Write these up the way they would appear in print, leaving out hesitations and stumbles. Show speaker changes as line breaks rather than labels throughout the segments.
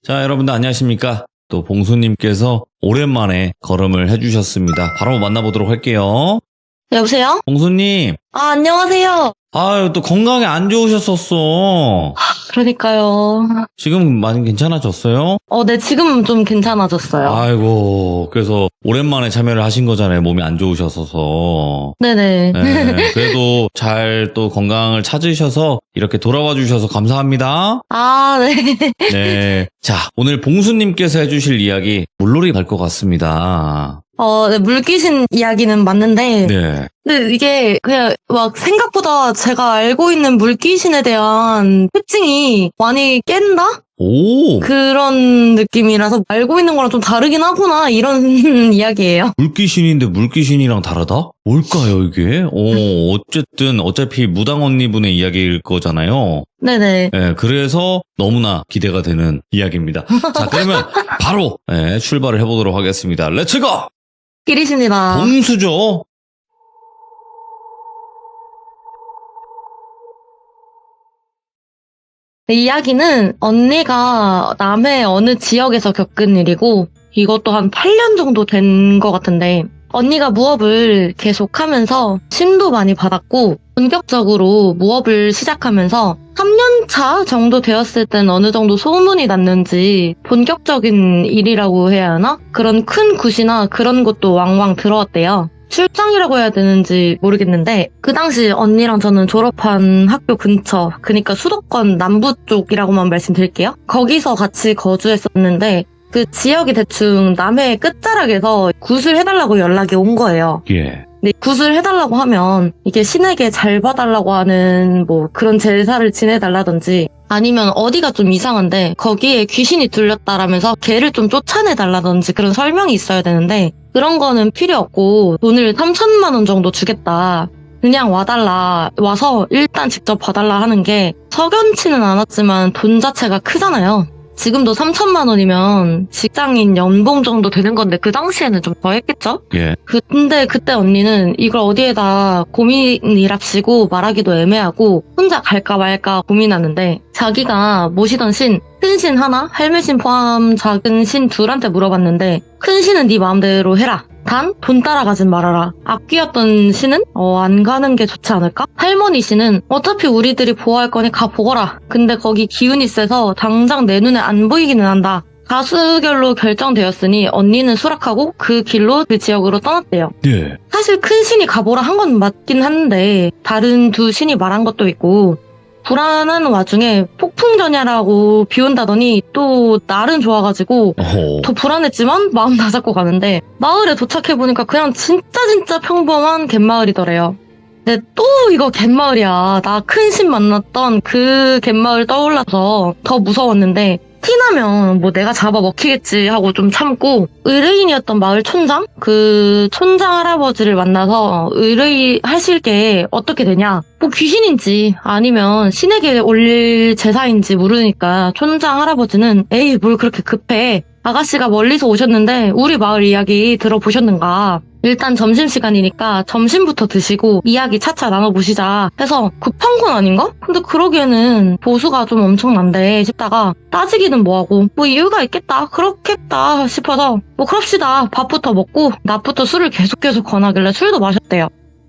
자, 여러분들 안녕하십니까? 또 봉수님께서 오랜만에 걸음을 해주셨습니다. 바로 만나보도록 할게요.
여보세요?
봉수님,
안녕하세요.
아유, 또 건강이 안 좋으셨었어.
그러니까요.
지금 많이 괜찮아졌어요?
네, 지금 좀 괜찮아졌어요.
아이고, 그래서 오랜만에 참여를 하신 거잖아요. 몸이 안 좋으셔서.
네네.
네, 그래도 잘 또 건강을 찾으셔서 이렇게 돌아와 주셔서 감사합니다.
아, 네.
네. 자, 오늘 봉수님께서 해주실 이야기, 물놀이 갈 것 같습니다.
네, 물귀신 이야기는 맞는데,
네.
근데 이게 그냥 막 생각보다 제가 알고 있는 물귀신에 대한 특징이 많이 깬다?
오!
그런 느낌이라서 알고 있는 거랑 좀 다르긴 하구나, 이런 이야기예요.
물귀신인데 물귀신이랑 다르다? 뭘까요, 이게? 어쨌든, 어차피 무당 언니분의 이야기일 거잖아요.
네네.
네, 그래서 너무나 기대가 되는 이야기입니다. 자, 그러면 바로 출발을 해보도록 하겠습니다. 렛츠고!
끼리십니다.
봉수죠?
이 이야기는 언니가 남해 어느 지역에서 겪은 일이고 이것도 한 8년 정도 된 것 같은데 언니가 무업을 계속하면서 신도 많이 받았고 본격적으로 무업을 시작하면서 3년차 정도 되었을 땐 어느 정도 소문이 났는지 본격적인 일이라고 해야 하나? 그런 큰 굿이나 그런 것도 왕왕 들어왔대요. 출장이라고 해야 되는지 모르겠는데 그 당시 언니랑 저는 졸업한 학교 근처, 그러니까 수도권 남부 쪽이라고만 말씀드릴게요. 거기서 같이 거주했었는데 그 지역이 대충 남해 끝자락에서 굿을 해달라고 연락이 온 거예요.
예.
근데 굿을 해달라고 하면 이게 신에게 잘 봐달라고 하는 뭐 그런 제사를 지내달라든지 아니면 어디가 좀 이상한데 거기에 귀신이 들렸다라면서 걔를 좀 쫓아내달라든지 그런 설명이 있어야 되는데 그런 거는 필요 없고 돈을 3천만 원 정도 주겠다. 그냥 와달라. 와서 일단 직접 봐달라 하는 게 석연치는 않았지만 돈 자체가 크잖아요. 지금도 3천만 원이면 직장인 연봉 정도 되는 건데 그 당시에는 좀 더 했겠죠?
예.
근데 그때 언니는 이걸 어디에다 고민이랍시고 말하기도 애매하고 혼자 갈까 말까 고민하는데 자기가 모시던 신, 큰 신 하나, 할매신 포함 작은 신 둘한테 물어봤는데 큰 신은 네 마음대로 해라. 단 돈 따라가진 말아라. 앞귀였던 신은 안 가는 게 좋지 않을까? 할머니 씨는 어차피 우리들이 보호할 거니 가 보거라. 근데 거기 기운이 세서 당장 내 눈에 안 보이기는 한다. 다수결로 결정되었으니 언니는 수락하고 그 길로 그 지역으로 떠났대요.
예.
사실 큰 신이 가보라 한 건 맞긴 한데 다른 두 신이 말한 것도 있고 불안한 와중에 폭풍전야라고 비 온다더니 또 날은 좋아가지고
어허.
더 불안했지만 마음 다잡고 가는데 마을에 도착해보니까 그냥 진짜 평범한 갯마을이더래요. 근데 또 이거 갯마을이야. 나 큰 신 만났던 그 갯마을 떠올라서 더 무서웠는데 티나면 뭐 내가 잡아 먹히겠지 하고 좀 참고 의뢰인이었던 마을 촌장? 그 촌장 할아버지를 만나서 의뢰하실 게 어떻게 되냐? 뭐 귀신인지 아니면 신에게 올릴 제사인지 모르니까 촌장 할아버지는 에이 뭘 그렇게 급해. 아가씨가 멀리서 오셨는데 우리 마을 이야기 들어보셨는가? 일단 점심시간이니까 점심부터 드시고 이야기 차차 나눠보시자 해서 급한 건 아닌가? 근데 그러기에는 보수가 좀 엄청난데 싶다가 따지기는 뭐하고 뭐 이유가 있겠다 그렇겠다 싶어서 뭐 그럽시다 밥부터 먹고 낮부터 술을 계속 권하길래 술도 마셨대요.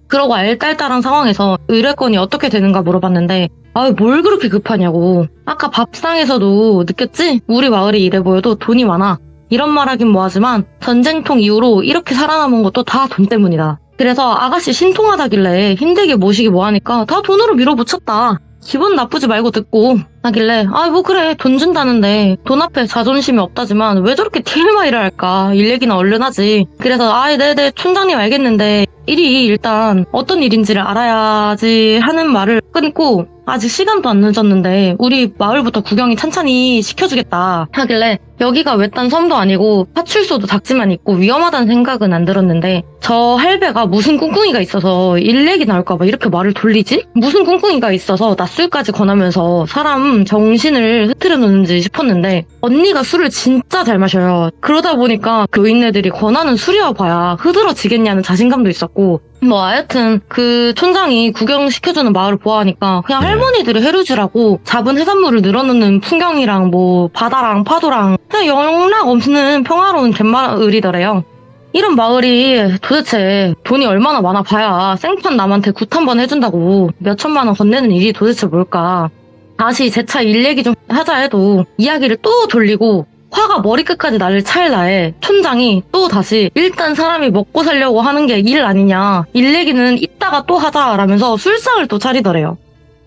그러고 알딸딸한 상황에서 의뢰건이 어떻게 되는가 물어봤는데 뭘 그렇게 급하냐고. 아까 밥상에서도 느꼈지? 우리 마을이 이래 보여도 돈이 많아. 이런 말 하긴 뭐하지만 전쟁통 이후로 이렇게 살아남은 것도 다 돈 때문이다. 그래서 아가씨 신통하다길래 힘들게 모시기 뭐하니까 다 돈으로 밀어붙였다. 기분 나쁘지 말고 듣고 하길래 뭐 그래 돈 준다는데 돈 앞에 자존심이 없다지만 왜 저렇게 TMI를 할까. 일 얘기는 얼른 하지. 그래서 네네 촌장님 알겠는데 일이 일단 어떤 일인지를 알아야지 하는 말을 끊고 아직 시간도 안 늦었는데 우리 마을부터 구경이 찬찬히 시켜주겠다 하길래 여기가 외딴 섬도 아니고 파출소도 작지만 있고 위험하다는 생각은 안 들었는데 저 할배가 무슨 꿍꿍이가 있어서 일 얘기 나올까봐 이렇게 말을 돌리지? 무슨 꿍꿍이가 있어서 낮술까지 권하면서 사람 정신을 흐트려 놓는지 싶었는데 언니가 술을 진짜 잘 마셔요. 그러다 보니까 교인네들이 권하는 술이와 봐야 흐드러지겠냐는 자신감도 있었고 뭐 하여튼 그 촌장이 구경시켜주는 마을을 보아하니까 그냥
네.
할머니들이 해루지라고 잡은 해산물을 늘어놓는 풍경이랑 뭐 바다랑 파도랑 그냥 영락 없는 평화로운 갯마을이더래요. 이런 마을이 도대체 돈이 얼마나 많아 봐야 생판 남한테 굿 한 번 해준다고 몇천만 원 건네는 일이 도대체 뭘까. 다시 재차 일 얘기 좀 하자 해도 이야기를 또 돌리고 화가 머리끝까지 나를 찰나에 촌장이 또 다시 일단 사람이 먹고 살려고 하는 게 일 아니냐, 일 얘기는 이따가 또 하자라면서 술상을 또 차리더래요.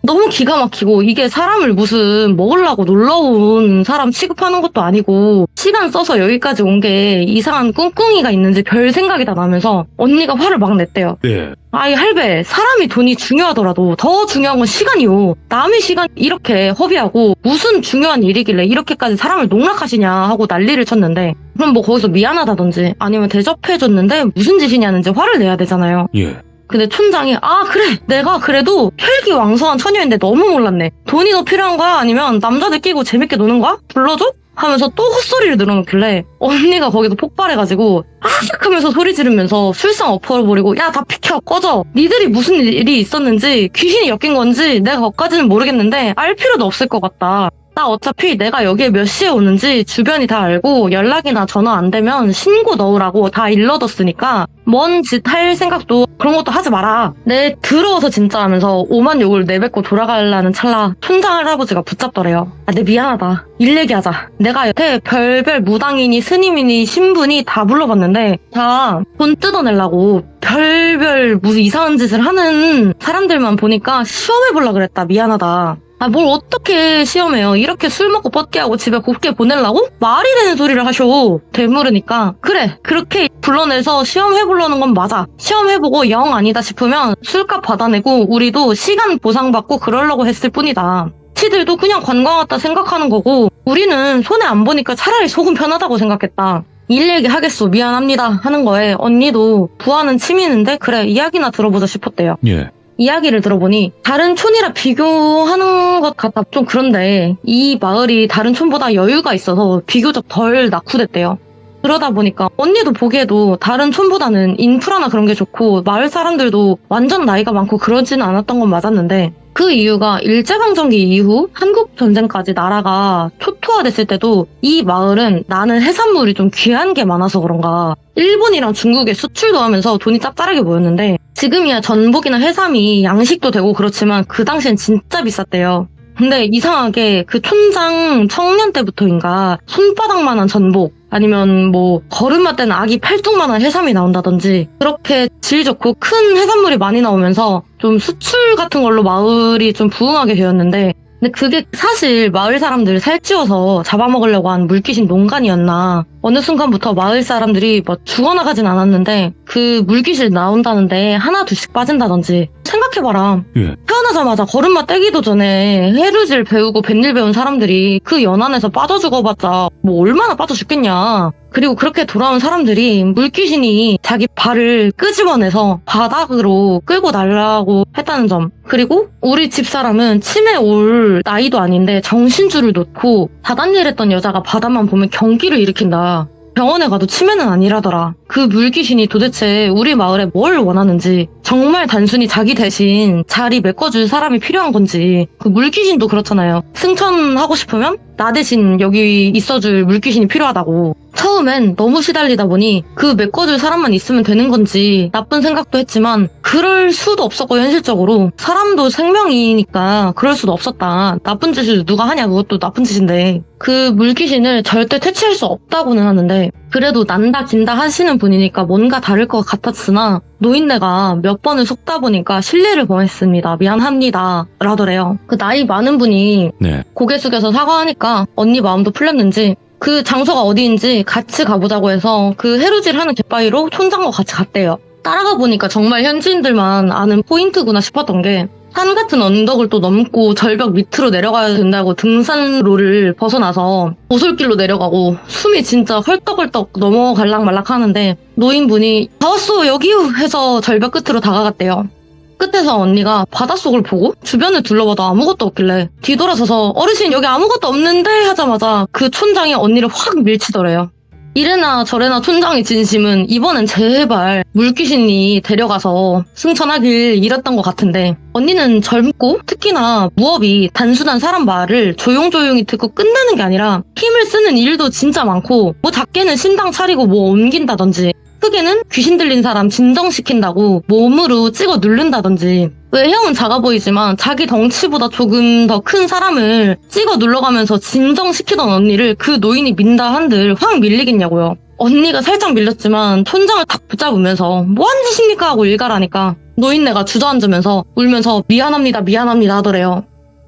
너무 기가 막히고 이게 사람을 무슨 먹으려고 놀러 온 사람 취급하는 것도 아니고 시간 써서 여기까지 온 게 이상한 꿍꿍이가 있는지 별 생각이 다 나면서 언니가 화를 막 냈대요.
네.
아이 할배, 사람이 돈이 중요하더라도 더 중요한 건 시간이요. 남의 시간 이렇게 허비하고 무슨 중요한 일이길래 이렇게까지 사람을 농락하시냐 하고 난리를 쳤는데, 그럼 뭐 거기서 미안하다든지 아니면 대접해줬는데 무슨 짓이냐는지 화를 내야 되잖아요.
예.
근데 촌장이 그래, 내가 그래도 혈기왕성한 처녀인데 너무 몰랐네. 돈이 더 필요한 거야? 아니면 남자들 끼고 재밌게 노는 거야? 불러줘? 하면서 또 헛소리를 늘어놓길래 언니가 거기서 폭발해가지고 아악 하면서 소리 지르면서 술상 엎어버리고 야 다 비켜 꺼져. 니들이 무슨 일이 있었는지 귀신이 엮인 건지 내가 거기까지는 모르겠는데 알 필요도 없을 것 같다. 나 어차피 내가 여기에 몇 시에 오는지 주변이 다 알고 연락이나 전화 안 되면 신고 넣으라고 다 일러뒀으니까 뭔 짓 할 생각도 그런 것도 하지 마라. 내 더러워서 진짜 하면서 오만 욕을 내뱉고 돌아가려는 찰나 촌장 할아버지가 붙잡더래요. 내 미안하다. 일 얘기하자. 내가 여태 별별 무당이니 스님이니 신분이 다 불러봤는데 다 돈 뜯어내려고 별별 무슨 이상한 짓을 하는 사람들만 보니까 시험해보려고 그랬다. 미안하다. 뭘 어떻게 시험해요. 이렇게 술 먹고 뻗게하고 집에 곱게 보내려고? 말이 되는 소리를 하셔. 되물으니까 그래, 그렇게 불러내서 시험해보려는 건 맞아. 시험해보고 영 아니다 싶으면 술값 받아내고 우리도 시간 보상받고 그러려고 했을 뿐이다. 치들도 그냥 관광 왔다 생각하는 거고 우리는 손해 안 보니까 차라리 속은 편하다고 생각했다. 일 얘기하겠소. 미안합니다 하는 거에 언니도 부하는 치미는데 그래 이야기나 들어보자 싶었대요.
예.
이야기를 들어보니 다른 촌이라 비교하는 것 같아 좀 그런데 이 마을이 다른 촌보다 여유가 있어서 비교적 덜 낙후됐대요. 그러다 보니까 언니도 보기에도 다른 촌보다는 인프라나 그런 게 좋고 마을 사람들도 완전 나이가 많고 그러지는 않았던 건 맞았는데 그 이유가 일제강점기 이후 한국전쟁까지 나라가 초토화됐을 때도 이 마을은 나는 해산물이 좀 귀한 게 많아서 그런가 일본이랑 중국에 수출도 하면서 돈이 짭짤하게 모였는데 지금이야 전복이나 해삼이 양식도 되고 그렇지만 그 당시엔 진짜 비쌌대요. 근데 이상하게 그 촌장 청년 때부터인가 손바닥만한 전복 아니면 뭐 걸음마 때는 아기 팔뚝만한 해삼이 나온다든지 그렇게 질 좋고 큰 해산물이 많이 나오면서 좀 수출 같은 걸로 마을이 좀 부흥하게 되었는데 근데 그게 사실 마을 사람들 살찌워서 잡아먹으려고 한 물귀신 농간이었나 어느 순간부터 마을 사람들이 뭐 죽어나가진 않았는데 그 물귀신 나온다는데 하나 둘씩 빠진다든지 생각해봐라.
예.
태어나자마자 걸음마 떼기도 전에 해루질 배우고 뱃일 배운 사람들이 그 연안에서 빠져 죽어봤자 뭐 얼마나 빠져 죽겠냐. 그리고 그렇게 돌아온 사람들이 물귀신이 자기 발을 끄집어내서 바닥으로 끌고 날라고 했다는 점. 그리고 우리 집사람은 치매 올 나이도 아닌데 정신줄을 놓고 바닷일 했던 여자가 바다만 보면 경기를 일으킨다. 병원에 가도 치매는 아니라더라. 그 물귀신이 도대체 우리 마을에 뭘 원하는지 정말 단순히 자기 대신 자리 메꿔줄 사람이 필요한 건지 그 물귀신도 그렇잖아요. 승천하고 싶으면 나 대신 여기 있어줄 물귀신이 필요하다고. 처음엔 너무 시달리다 보니 그 메꿔줄 사람만 있으면 되는 건지 나쁜 생각도 했지만 그럴 수도 없었고 현실적으로 사람도 생명이니까 그럴 수도 없었다. 나쁜 짓을 누가 하냐 그것도 나쁜 짓인데 그 물귀신을 절대 퇴치할 수 없다고는 하는데 그래도 난다 긴다 하시는 분이니까 뭔가 다를 것 같았으나 노인네가 몇 번을 속다 보니까 실례를 범했습니다. 미안합니다. 라더래요. 그 나이 많은 분이
네.
고개 숙여서 사과하니까 언니 마음도 풀렸는지 그 장소가 어디인지 같이 가보자고 해서 그 해루질 하는 갯바위로 촌장과 같이 갔대요. 따라가 보니까 정말 현지인들만 아는 포인트구나 싶었던 게 산 같은 언덕을 또 넘고 절벽 밑으로 내려가야 된다고 등산로를 벗어나서 오솔길로 내려가고 숨이 진짜 헐떡헐떡 넘어갈락 말락 하는데 노인분이 다 왔어 여기요 해서 절벽 끝으로 다가갔대요. 끝에서 언니가 바닷속을 보고 주변을 둘러봐도 아무것도 없길래 뒤돌아서서 어르신 여기 아무것도 없는데 하자마자 그 촌장이 언니를 확 밀치더래요. 이래나 저래나 촌장의 진심은 이번엔 제발 물귀신이 데려가서 승천하길 이랬던 것 같은데, 언니는 젊고 특히나 무업이 단순한 사람 말을 조용조용히 듣고 끝내는 게 아니라 힘을 쓰는 일도 진짜 많고, 뭐 작게는 신당 차리고 뭐 옮긴다든지, 크게는 귀신 들린 사람 진정시킨다고 몸으로 찍어 누른다든지, 외형은 작아 보이지만 자기 덩치보다 조금 더 큰 사람을 찍어 눌러가면서 진정시키던 언니를 그 노인이 민다 한들 확 밀리겠냐고요. 언니가 살짝 밀렸지만 촌장을 탁 붙잡으면서 뭐한 짓입니까 하고 일갈하니까 노인네가 주저앉으면서 울면서 미안합니다 미안합니다 하더래요.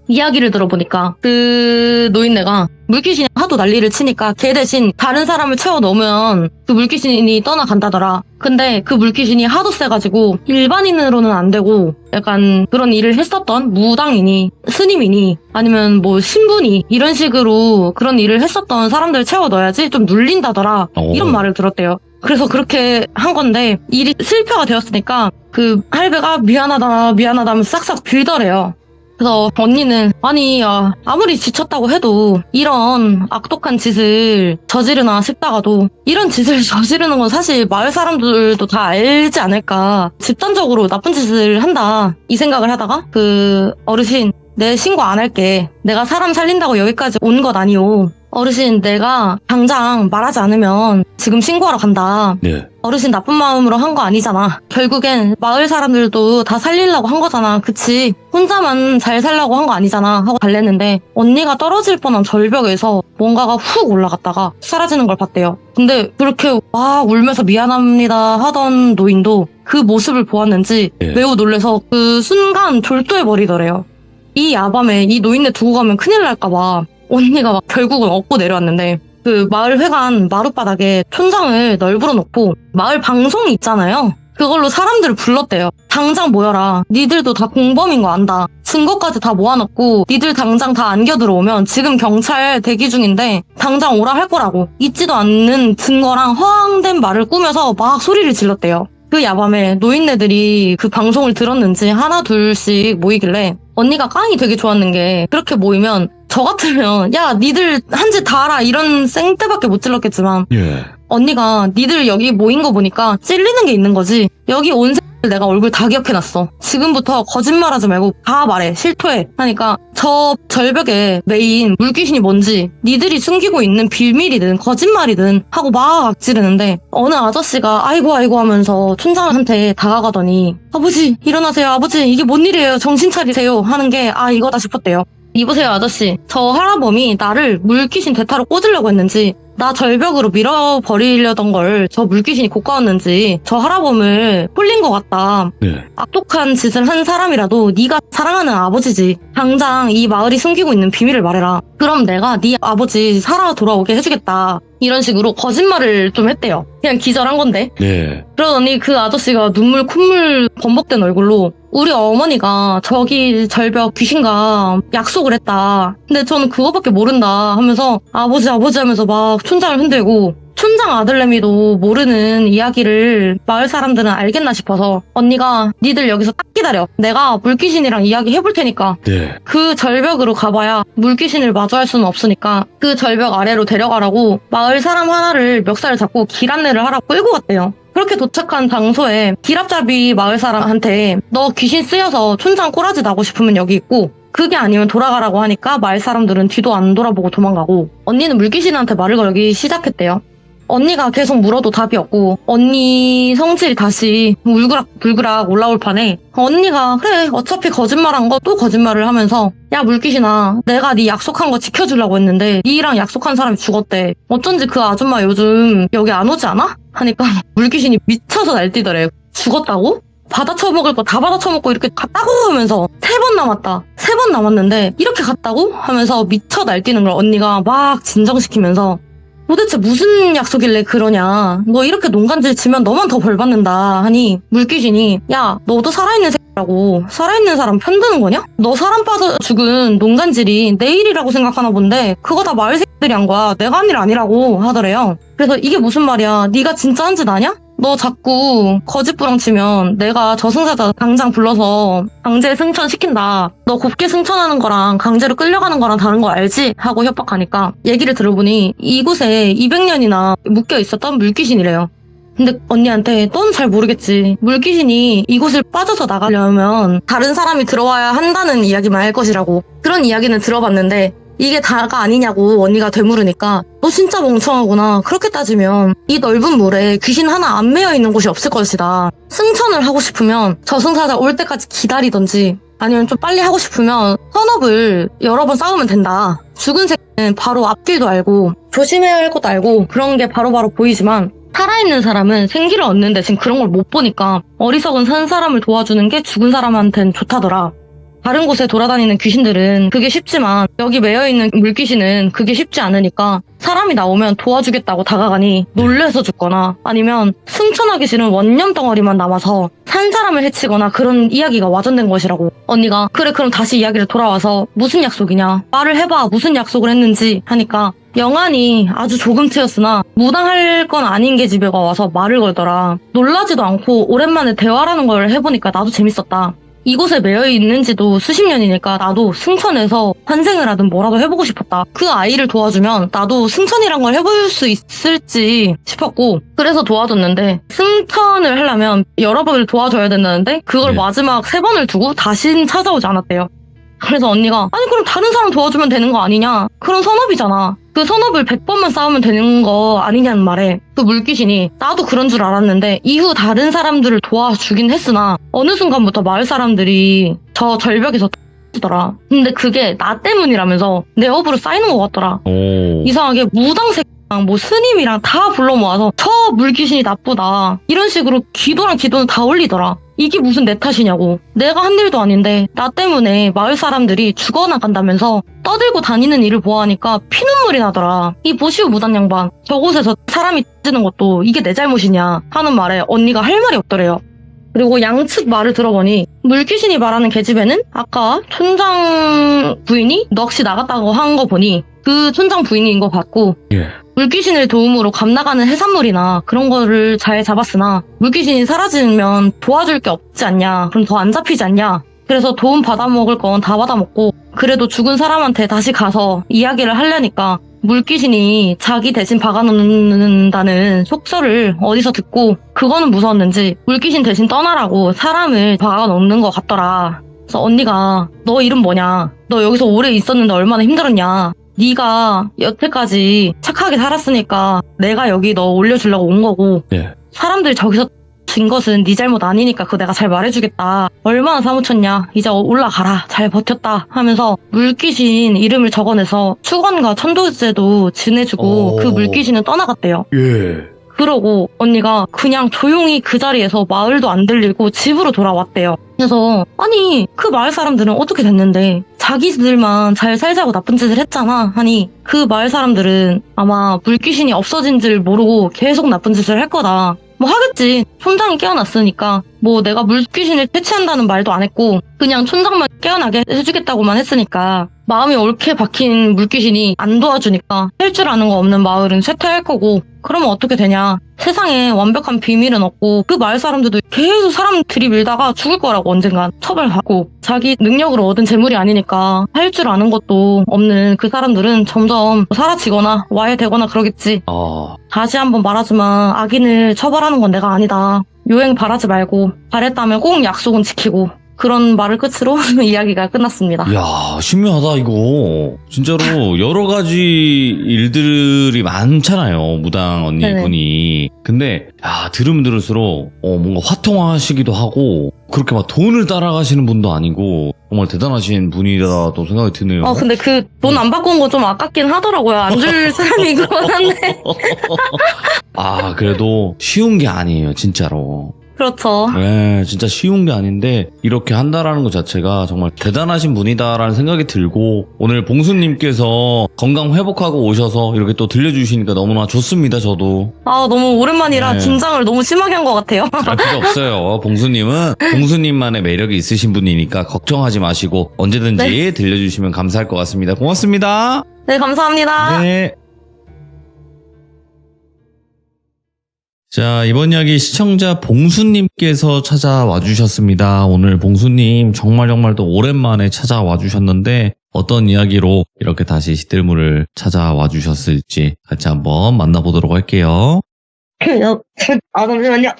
이야기를 들어보니까 그 노인네가 물귀신이 하도 난리를 치니까 걔 대신 다른 사람을 채워 넣으면 그 물귀신이 떠나간다더라. 근데 그 물귀신이 하도 세가지고 일반인으로는 안 되고 약간 그런 일을 했었던 무당이니 스님이니 아니면 뭐 신부니 이런 식으로 그런 일을 했었던 사람들 채워 넣어야지 좀 눌린다더라. 이런 말을 들었대요. 그래서 그렇게 한 건데 일이 실패가 되었으니까 그 할배가 미안하다 미안하다 하면서 싹싹 빌더래요. 그래서 언니는 아무리 지쳤다고 해도 이런 악독한 짓을 저지르나 싶다가도 이런 짓을 저지르는 건 사실 마을 사람들도 다 알지 않을까, 집단적으로 나쁜 짓을 한다 이 생각을 하다가 그 어르신 내 신고 안 할게, 내가 사람 살린다고 여기까지 온 것 아니오, 어르신 내가 당장 말하지 않으면 지금 신고하러 간다.
네.
어르신 나쁜 마음으로 한 거 아니잖아. 결국엔 마을 사람들도 다 살리려고 한 거잖아. 그치? 혼자만 잘 살려고 한 거 아니잖아 하고 달랬는데 언니가 떨어질 뻔한 절벽에서 뭔가가 훅 올라갔다가 사라지는 걸 봤대요. 근데 그렇게 막 울면서 미안합니다 하던 노인도 그 모습을 보았는지 매우 놀라서 그 순간 졸도해버리더래요. 이 야밤에 이 노인네 두고 가면 큰일 날까봐 언니가 막 결국은 업고 내려왔는데, 그 마을 회관 마룻바닥에 촌장을 널브러 놓고 마을 방송이 있잖아요. 그걸로 사람들을 불렀대요. 당장 모여라. 니들도 다 공범인 거 안다. 증거까지 다 모아놓고 니들 당장 다 안겨 들어오면 지금 경찰 대기 중인데 당장 오라 할 거라고. 있지도 않는 증거랑 허황된 말을 꾸며서 막 소리를 질렀대요. 그 야밤에 노인네들이 그 방송을 들었는지 하나 둘씩 모이길래 언니가 깡이 되게 좋았는 게, 그렇게 모이면 저 같으면 야 니들 한 짓 다 알아 이런 생떼밖에 못 질렀겠지만 언니가 니들 여기 모인 거 보니까 찔리는 게 있는 거지. 여기 온 내가 얼굴 다 기억해놨어. 지금부터 거짓말하지 말고 다 말해. 실토해. 하니까 저 절벽에 메인 물귀신이 뭔지, 니들이 숨기고 있는 비밀이든 거짓말이든 하고 막 악지르는데 어느 아저씨가 아이고 아이고 하면서 촌장한테 다가가더니 아버지 일어나세요. 아버지 이게 뭔 일이에요. 정신 차리세요. 하는 게 이거다 싶었대요. 이보세요 아저씨, 저 할아범이 나를 물귀신 대타로 꽂으려고 했는지, 나 절벽으로 밀어버리려던 걸 저 물귀신이 곶가웠는지 저 할아범을 홀린 것 같다. 악독한 짓을 한 사람이라도 네가 사랑하는 아버지지. 당장 이 마을이 숨기고 있는 비밀을 말해라. 그럼 내가 네 아버지 살아 돌아오게 해주겠다. 이런 식으로 거짓말을 좀 했대요. 그냥 기절한 건데. 그러더니 그 아저씨가 눈물 콧물 범벅된 얼굴로 우리 어머니가 저기 절벽 귀신과 약속을 했다. 근데 저는 그거밖에 모른다 하면서 아버지 하면서 막 촌장을 흔들고, 촌장 아들내미도 모르는 이야기를 마을 사람들은 알겠나 싶어서 언니가 니들 여기서 딱 기다려. 내가 물귀신이랑 이야기 해볼 테니까. 그 절벽으로 가봐야 물귀신을 마주할 수는 없으니까 그 절벽 아래로 데려가라고 마을 사람 하나를 멱살을 잡고 길 안내를 하라고 끌고 갔대요. 그렇게 도착한 장소에 길앞잡이 마을 사람한테 너 귀신 쓰여서 촌장 꼬라지 나고 싶으면 여기 있고, 그게 아니면 돌아가라고 하니까 마을 사람들은 뒤도 안 돌아보고 도망가고, 언니는 물귀신한테 말을 걸기 시작했대요. 언니가 계속 물어도 답이 없고 언니 성질이 다시 울그락불그락 올라올 판에 언니가 그래 어차피 거짓말한 거 또 거짓말을 하면서 야 물귀신아, 내가 네 약속한 거 지켜주려고 했는데 니랑 약속한 사람이 죽었대. 어쩐지 그 아줌마 요즘 여기 안 오지 않아? 하니까 물귀신이 미쳐서 날뛰더래. 죽었다고? 받아쳐먹을 거 다 받아쳐먹고 이렇게 갔다고 하면서 3번 남았다. 3번 남았는데 이렇게 갔다고? 하면서 미쳐 날뛰는 걸 언니가 막 진정시키면서 도대체 무슨 약속이길래 그러냐. 너 이렇게 농간질 치면 너만 더 벌 받는다 하니 물귀신이 야 너도 살아있는 새끼라고. 살아있는 사람 편드는 거냐? 너 사람 빠져 죽은 농간질이 내 일이라고 생각하나 본데 그거 다 마을 새끼들이 한 거야. 내가 한 일 아니라고 하더래요. 그래서 이게 무슨 말이야. 네가 진짜 한 짓 아냐? 너 자꾸 거짓부렁치면 내가 저승사자 당장 불러서 강제 승천시킨다. 너 곱게 승천하는 거랑 강제로 끌려가는 거랑 다른 거 알지? 하고 협박하니까 얘기를 들어보니 이곳에 200년이나 묶여 있었던 물귀신이래요. 근데 언니한테 넌 잘 모르겠지. 물귀신이 이곳을 빠져서 나가려면 다른 사람이 들어와야 한다는 이야기만 할 것이라고. 그런 이야기는 들어봤는데 이게 다가 아니냐고 언니가 되물으니까 너 진짜 멍청하구나. 그렇게 따지면 이 넓은 물에 귀신 하나 안 매여 있는 곳이 없을 것이다. 승천을 하고 싶으면 저승사자 올 때까지 기다리던지 아니면 좀 빨리 하고 싶으면 선업을 여러 번 쌓으면 된다. 죽은 새는 바로 앞길도 알고 조심해야 할 것도 알고 그런 게 바로바로 보이지만 살아있는 사람은 생기를 얻는 대신 그런 걸 못 보니까 어리석은 산 사람을 도와주는 게 죽은 사람한텐 좋다더라. 다른 곳에 돌아다니는 귀신들은 그게 쉽지만 여기 매여있는 물귀신은 그게 쉽지 않으니까 사람이 나오면 도와주겠다고 다가가니 놀래서 죽거나 아니면 승천하기 싫은 원념 덩어리만 남아서 산 사람을 해치거나 그런 이야기가 와전된 것이라고. 언니가 그래 그럼 다시 이야기를 돌아와서 무슨 약속이냐 말을 해봐 무슨 약속을 했는지 하니까 영안이 아주 조금 트였으나 무당할 건 아닌 계집애가 와서 말을 걸더라. 놀라지도 않고 오랜만에 대화라는 걸 해보니까 나도 재밌었다. 이곳에 매여 있는지도 수십 년이니까 나도 승천해서 환생을 하든 뭐라도 해보고 싶었다. 그 아이를 도와주면 나도 승천이란 걸 해볼 수 있을지 싶었고 그래서 도와줬는데 승천을 하려면 여러 번을 도와줘야 된다는데 그걸
네.
마지막 3번을 두고 다신 찾아오지 않았대요. 그래서 언니가 아니 그럼 다른 사람 도와주면 되는 거 아니냐? 그런 선업이잖아. 그 선업을 100번만 쌓으면 되는 거 아니냐는 말에 그 물귀신이 나도 그런 줄 알았는데 이후 다른 사람들을 도와주긴 했으나 어느 순간부터 마을 사람들이 저 절벽에서 더라. 근데 그게 나 때문이라면서 내 업으로 쌓이는 것 같더라.
오.
이상하게 무당새랑 뭐 스님이랑 다 불러 모아서 저 물귀신이 나쁘다 이런 식으로 기도랑 기도는 다 올리더라. 이게 무슨 내 탓이냐고. 내가 한 일도 아닌데 나 때문에 마을 사람들이 죽어나간다면서 떠들고 다니는 일을 보아하니까 피눈물이 나더라. 이 보시오 무당 양반 저곳에서 사람이 뜨는 것도 이게 내 잘못이냐 하는 말에 언니가 할 말이 없더래요. 그리고 양측 말을 들어보니 물귀신이 말하는 계집애는 아까 촌장 부인이 넋이 나갔다고 한 거 보니 그 촌장 부인인 것 같고
예.
물귀신을 도움으로 감나가는 해산물이나 그런 거를 잘 잡았으나 물귀신이 사라지면 도와줄 게 없지 않냐. 그럼 더 안 잡히지 않냐. 그래서 도움 받아먹을 건 다 받아먹고 그래도 죽은 사람한테 다시 가서 이야기를 하려니까 물귀신이 자기 대신 박아놓는다는 속설을 어디서 듣고 그거는 무서웠는지 물귀신 대신 떠나라고 사람을 박아놓는 것 같더라. 그래서 언니가 너 이름 뭐냐? 너 여기서 오래 있었는데 얼마나 힘들었냐? 네가 여태까지 착하게 살았으니까 내가 여기 너 올려주려고 온 거고
예.
사람들이 저기서 진 것은 네 잘못 아니니까 그거 내가 잘 말해주겠다. 얼마나 사무쳤냐. 이제 올라가라. 잘 버텼다 하면서 물귀신 이름을 적어내서 축원과 천도제도 지내주고
오.
그 물귀신은 떠나갔대요.
예.
그러고 언니가 그냥 조용히 그 자리에서 마을도 안 들리고 집으로 돌아왔대요. 그래서 아니 그 마을 사람들은 어떻게 됐는데 자기들만 잘 살자고 나쁜 짓을 했잖아 하니 그 마을 사람들은 아마 물귀신이 없어진 줄 모르고 계속 나쁜 짓을 할 거다. 뭐 하겠지. 촌장이 깨어났으니까 뭐 내가 물귀신을 퇴치한다는 말도 안 했고 그냥 촌장만 깨어나게 해주겠다고만 했으니까 마음이 옳게 박힌 물귀신이 안 도와주니까 할 줄 아는 거 없는 마을은 쇠퇴할 거고 그러면 어떻게 되냐. 세상에 완벽한 비밀은 없고 그 마을 사람들도 계속 사람 들이밀다가 죽을 거라고 언젠간 처벌받고 자기 능력으로 얻은 재물이 아니니까 할 줄 아는 것도 없는 그 사람들은 점점 사라지거나 와해되거나 그러겠지.
아.
다시 한번 말하지만 악인을 처벌하는 건 내가 아니다. 요행 바라지 말고 바랬다면 꼭 약속은 지키고 그런 말을 끝으로 이야기가 끝났습니다.
야, 신묘하다, 이거. 진짜로, 여러 가지 일들이 많잖아요, 무당 언니분이. 근데, 야, 들으면 들을수록, 뭔가 화통하시기도 하고, 그렇게 막 돈을 따라가시는 분도 아니고, 정말 대단하신 분이라도 생각이 드네요.
근데 그 돈 안 바꾼 거 좀 아깝긴 하더라고요. 안 줄 사람이긴 한데.
아, 그래도 쉬운 게 아니에요, 진짜로.
그렇죠.
네, 진짜 쉬운 게 아닌데 이렇게 한다라는 것 자체가 정말 대단하신 분이다라는 생각이 들고 오늘 봉수님께서 건강 회복하고 오셔서 이렇게 또 들려주시니까 너무나 좋습니다, 저도.
너무 오랜만이라
네.
긴장을 너무 심하게 한 것 같아요.
할 필요 없어요. 봉수님은 봉수님만의 매력이 있으신 분이니까 걱정하지 마시고 언제든지
네.
들려주시면 감사할 것 같습니다. 고맙습니다.
네, 감사합니다.
네. 자, 이번 이야기 시청자 봉수님께서 찾아와 주셨습니다. 오늘 봉수님 정말 또 오랜만에 찾아와 주셨는데 어떤 이야기로 이렇게 다시 시들물을 찾아와 주셨을지 같이 한번 만나보도록 할게요.
잠시만요.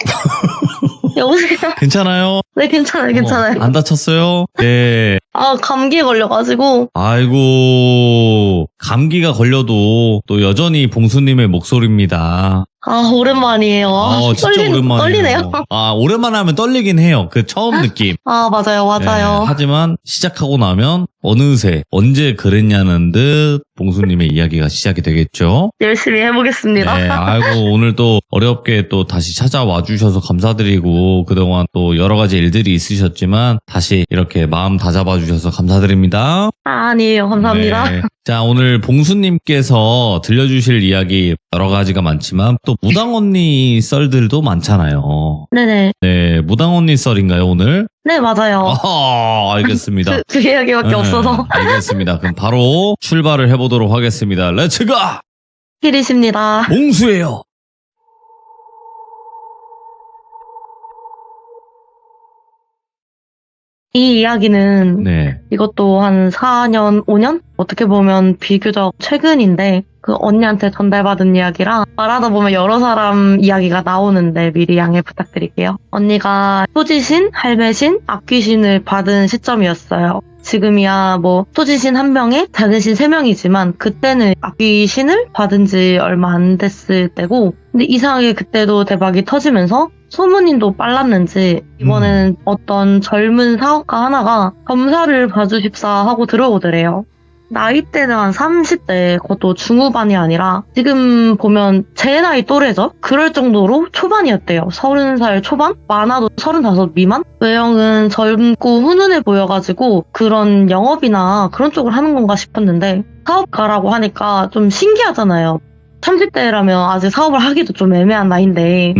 여보세요?
괜찮아요?
네, 괜찮아요.
안 다쳤어요? 네.
감기에 걸려가지고.
아이고, 감기가 걸려도 또 여전히 봉수님의 목소리입니다.
오랜만이에요.
진짜 오랜만이에요.
떨리네요.
오랜만에 하면 떨리긴 해요. 그 처음 느낌.
맞아요.
네, 하지만 시작하고 나면 어느새 언제 그랬냐는 듯 봉수님의 이야기가 시작이 되겠죠.
열심히 해보겠습니다.
네, 아이고 오늘 또 어렵게 또 다시 찾아와 주셔서 감사드리고 그동안 또 여러 가지 일들이 있으셨지만 다시 이렇게 마음 다잡아 주셔서 감사드립니다.
아니에요. 감사합니다.
네. 자, 오늘 봉수님께서 들려주실 이야기 여러 가지가 많지만 또 무당 언니 썰들도 많잖아요.
네네.
네, 무당 언니 썰인가요 오늘?
네, 맞아요.
알겠습니다.
그 이야기밖에 없어서.
알겠습니다. 그럼 바로 출발을 해보도록 하겠습니다. 렛츠고!
길이십니다.
봉수예요.
이 이야기는
네.
이것도 한 4년, 5년? 어떻게 보면 비교적 최근인데 그 언니한테 전달받은 이야기라 말하다 보면 여러 사람 이야기가 나오는데 미리 양해 부탁드릴게요. 언니가 소지신, 할매신, 악귀신을 받은 시점이었어요. 지금이야 소지신 1명에 작은신 3명이지만 그때는 악귀신을 받은 지 얼마 안 됐을 때고 근데 이상하게 그때도 대박이 터지면서 소문인도 빨랐는지 이번에는 어떤 젊은 사업가 하나가 검사를 봐주십사 하고 들어오더래요. 나이대는 한 30대, 그것도 중후반이 아니라 지금 보면 제 나이 또래죠? 그럴 정도로 초반이었대요. 30살 초반? 많아도 35 미만? 외형은 젊고 훈훈해 보여가지고 그런 영업이나 그런 쪽을 하는 건가 싶었는데 사업가라고 하니까 좀 신기하잖아요. 30대라면 아직 사업을 하기도 좀 애매한 나이인데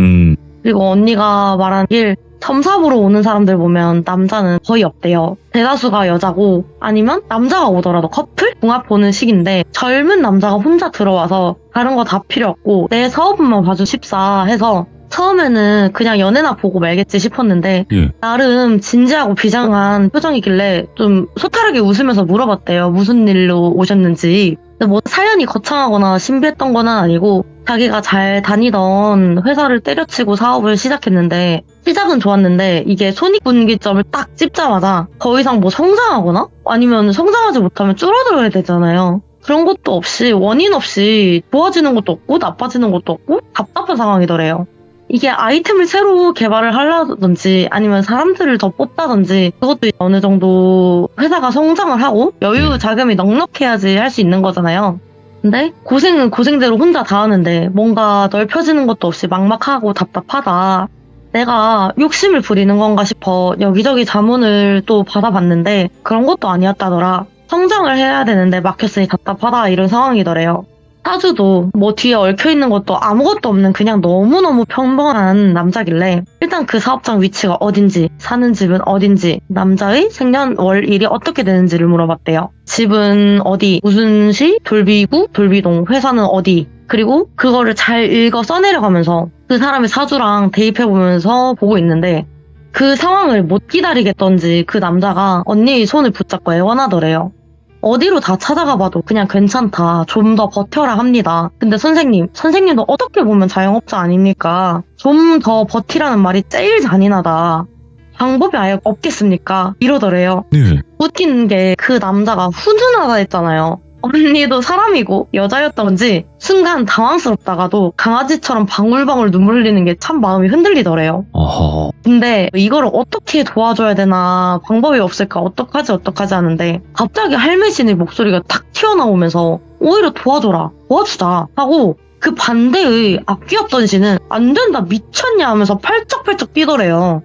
그리고 언니가 말한 길 점사보러 오는 사람들 보면 남자는 거의 없대요. 대다수가 여자고 아니면 남자가 오더라도 커플? 궁합 보는 식인데 젊은 남자가 혼자 들어와서 다른 거 다 필요 없고 내 사업만 봐주십사 해서 처음에는 그냥 연애나 보고 말겠지 싶었는데 나름 진지하고 비장한 표정이길래 좀 소탈하게 웃으면서 물어봤대요. 무슨 일로 오셨는지. 근데 사연이 거창하거나 신비했던 건 아니고 자기가 잘 다니던 회사를 때려치고 사업을 시작했는데 시작은 좋았는데 이게 손익분기점을 딱 찝자마자 더 이상 성장하거나 아니면 성장하지 못하면 줄어들어야 되잖아요. 그런 것도 없이 원인 없이 좋아지는 것도 없고 나빠지는 것도 없고 답답한 상황이더래요. 이게 아이템을 새로 개발을 하려든지 아니면 사람들을 더 뽑다든지 그것도 어느 정도 회사가 성장을 하고 여유 자금이 넉넉해야지 할 수 있는 거잖아요. 근데 고생은 고생대로 혼자 다 하는데 뭔가 넓혀지는 것도 없이 막막하고 답답하다. 내가 욕심을 부리는 건가 싶어 여기저기 자문을 또 받아봤는데 그런 것도 아니었다더라. 성장을 해야 되는데 막혔으니 답답하다 이런 상황이더래요. 사주도 뒤에 얽혀있는 것도 아무것도 없는 그냥 너무너무 평범한 남자길래 일단 그 사업장 위치가 어딘지 사는 집은 어딘지 남자의 생년월일이 어떻게 되는지를 물어봤대요. 집은 어디, 무슨 시, 돌비구, 돌비동, 회사는 어디 그리고 그거를 잘 읽어 써내려가면서 그 사람의 사주랑 대입해보면서 보고 있는데 그 상황을 못 기다리겠던지 그 남자가 언니의 손을 붙잡고 애원하더래요. 어디로 다 찾아가 봐도 그냥 괜찮다. 좀 더 버텨라 합니다. 근데 선생님도 어떻게 보면 자영업자 아닙니까? 좀 더 버티라는 말이 제일 잔인하다. 방법이 아예 없겠습니까? 이러더래요. 웃긴 게 그 남자가 훈훈하다 했잖아요. 언니도 사람이고 여자였던지 순간 당황스럽다가도 강아지처럼 방울방울 눈물 흘리는 게 참 마음이 흔들리더래요. 근데 이거를 어떻게 도와줘야 되나 방법이 없을까 어떡하지 하는데 갑자기 할매신의 목소리가 탁 튀어나오면서 오히려 도와주자 하고 그 반대의 악귀였던 씨는 안 된다 미쳤냐 하면서 팔쩍팔쩍 뛰더래요.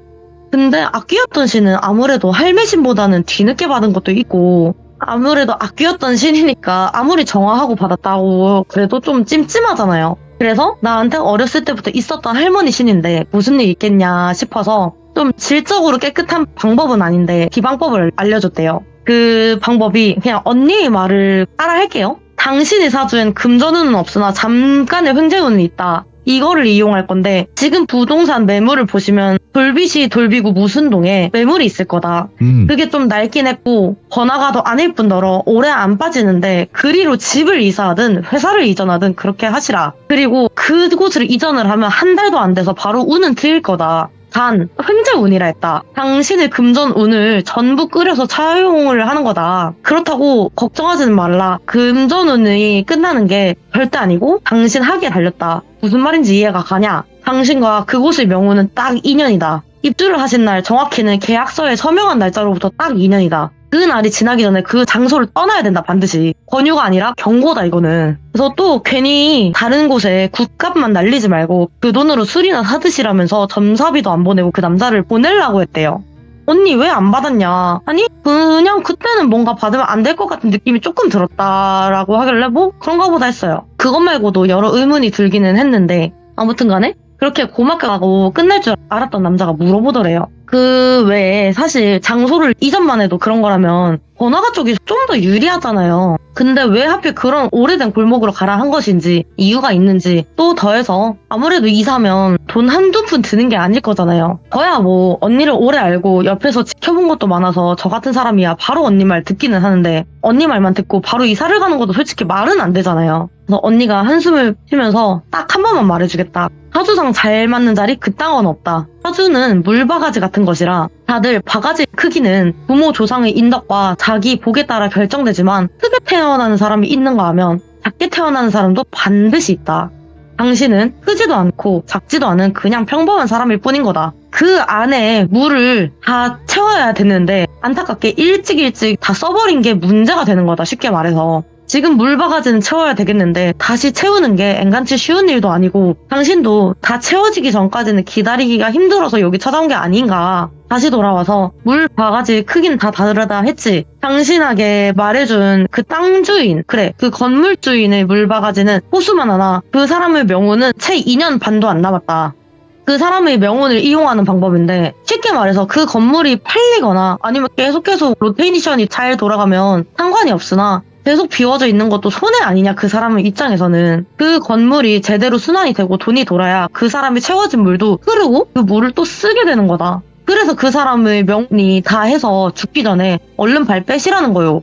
근데 악귀였던 씨는 아무래도 할매신보다는 뒤늦게 받은 것도 있고 아무래도 악귀였던 신이니까 아무리 정화하고 받았다고 그래도 좀 찜찜하잖아요. 그래서 나한테 어렸을 때부터 있었던 할머니 신인데 무슨 일 있겠냐 싶어서 좀 질적으로 깨끗한 방법은 아닌데 기방법을 알려줬대요. 그 방법이 그냥 언니의 말을 따라 할게요. 당신의 사주엔 금전운은 없으나 잠깐의 횡재운은 있다. 이거를 이용할 건데 지금 부동산 매물을 보시면 돌빗이 돌비구 무순동에 매물이 있을 거다. 그게 좀 낡긴 했고 번화가도 아닐 뿐더러 오래 안 빠지는데 그리로 집을 이사하든 회사를 이전하든 그렇게 하시라. 그리고 그곳을 이전을 하면 한 달도 안 돼서 바로 운은 트일 거다. 단 횡재운이라 했다. 당신의 금전운을 전부 끓여서 차용을 하는 거다. 그렇다고 걱정하지는 말라. 금전운이 끝나는 게 절대 아니고 당신 하기에 달렸다. 무슨 말인지 이해가 가냐? 당신과 그곳의 명운은 딱 2년이다. 입주를 하신 날 정확히는 계약서에 서명한 날짜로부터 딱 2년이다. 그 날이 지나기 전에 그 장소를 떠나야 된다. 반드시. 권유가 아니라 경고다 이거는. 그래서 또 괜히 다른 곳에 굿값만 날리지 말고 그 돈으로 술이나 사드시라면서 점사비도 안 보내고 그 남자를 보내려고 했대요. 언니 왜 안 받았냐? 아니 그냥 그때는 뭔가 받으면 안 될 것 같은 느낌이 조금 들었다라고 하길래 뭐 그런가 보다 했어요. 그것 말고도 여러 의문이 들기는 했는데 아무튼 간에 그렇게 고맙게 가고 끝날 줄 알았던 남자가 물어보더래요. 그 외에 사실 장소를 이전만 해도 그런 거라면 번화가 쪽이 좀 더 유리하잖아요. 근데 왜 하필 그런 오래된 골목으로 가라 한 것인지 이유가 있는지 또 더해서 아무래도 이사면 돈 한두 푼 드는 게 아닐 거잖아요. 저야 뭐 언니를 오래 알고 옆에서 지켜본 것도 많아서 저 같은 사람이야 바로 언니 말 듣기는 하는데 언니 말만 듣고 바로 이사를 가는 것도 솔직히 말은 안 되잖아요. 그래서 언니가 한숨을 쉬면서 딱 한 번만 말해주겠다. 사주상 잘 맞는 자리 그딴 건 없다. 사주는 물바가지 같은 것이라 다들 바가지 크기는 부모 조상의 인덕과 자기 복에 따라 결정되지만 크게 태어나는 사람이 있는가 하면 작게 태어나는 사람도 반드시 있다. 당신은 크지도 않고 작지도 않은 그냥 평범한 사람일 뿐인 거다. 그 안에 물을 다 채워야 되는데 안타깝게 일찍 다 써버린 게 문제가 되는 거다. 쉽게 말해서. 지금 물바가지는 채워야 되겠는데 다시 채우는 게 앵간치 쉬운 일도 아니고 당신도 다 채워지기 전까지는 기다리기가 힘들어서 여기 찾아온 게 아닌가. 다시 돌아와서 물바가지 크긴 다 다르다 했지. 당신에게 말해준 그 땅 주인, 그래 그 건물 주인의 물바가지는 호수만 하나 그 사람의 명운은 채 2년 반도 안 남았다. 그 사람의 명운을 이용하는 방법인데 쉽게 말해서 그 건물이 팔리거나 아니면 계속 로테이션이 잘 돌아가면 상관이 없으나 계속 비워져 있는 것도 손해 아니냐 그 사람의 입장에서는. 그 건물이 제대로 순환이 되고 돈이 돌아야 그 사람이 채워진 물도 흐르고 그 물을 또 쓰게 되는 거다. 그래서 그 사람의 명운이 다 해서 죽기 전에 얼른 발 빼시라는 거요.